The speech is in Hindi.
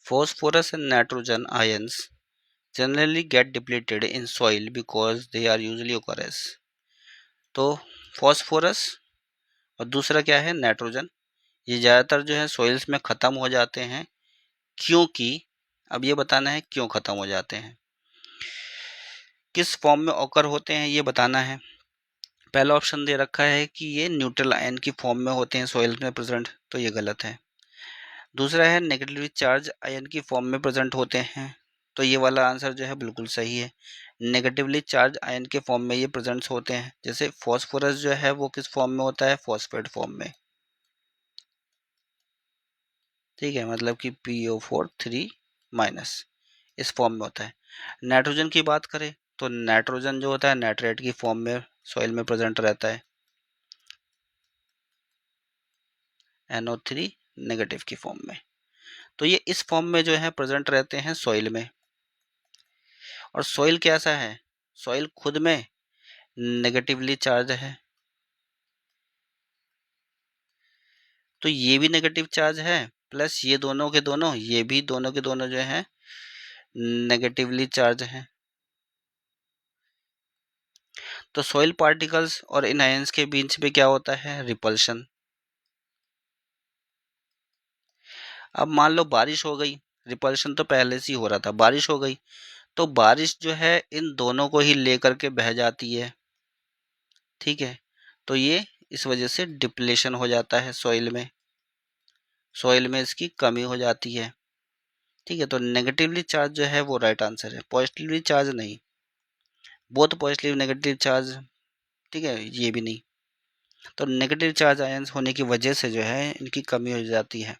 phosphorus and nitrogen ions generally get depleted in soil because they are usually occurs। तो फॉस्फोरस और दूसरा क्या है नाइट्रोजन, ये ज़्यादातर जो है सॉइल्स में ख़त्म हो जाते हैं, क्योंकि अब ये बताना है क्यों ख़त्म हो जाते हैं, किस फॉर्म में ऑकर होते हैं ये बताना है। पहला ऑप्शन दे रखा है कि ये न्यूट्रल आयन की फॉर्म में होते हैं सॉइल में प्रेजेंट, तो ये गलत है। दूसरा है नेगेटिवली चार्ज आयन की फॉर्म में प्रेजेंट होते हैं, तो ये वाला आंसर जो है बिल्कुल सही है। नेगेटिवली चार्ज आयन के फॉर्म में ये प्रेजेंट्स होते हैं, जैसे फॉस्फोरस जो है वो किस फॉर्म में होता है, फॉस्फेट फॉर्म में, ठीक है, मतलब कि PO4 3- इस फॉर्म में होता है। नाइट्रोजन की बात करें तो नाइट्रोजन जो होता है नाइट्रेट की फॉर्म में सॉइल में प्रेजेंट रहता है, NO3 नेगेटिव की फॉर्म में, तो ये इस फॉर्म में जो है प्रेजेंट रहते हैं सॉइल में। और सॉइल कैसा है, सॉइल खुद में नेगेटिवली चार्ज है, तो ये भी नेगेटिव चार्ज है, प्लस ये दोनों के दोनों, ये भी दोनों के दोनों जो है नेगेटिवली चार्ज हैं। तो सॉइल पार्टिकल्स और इन आयंस के बीच में क्या होता है, रिपल्शन। अब मान लो बारिश हो गई, रिपल्शन तो पहले से ही हो रहा था, बारिश हो गई तो बारिश जो है इन दोनों को ही लेकर के बह जाती है, ठीक है, तो ये इस वजह से डिप्लेशन हो जाता है सॉइल में, सॉइल में इसकी कमी हो जाती है, ठीक है। तो नेगेटिवली चार्ज जो है वो राइट आंसर है, पॉजिटिवली चार्ज नहीं, बोथ पॉजिटिव नेगेटिव चार्ज, ठीक है, ये भी नहीं। तो नेगेटिव चार्ज आयंस होने की वजह से जो है इनकी कमी हो जाती है।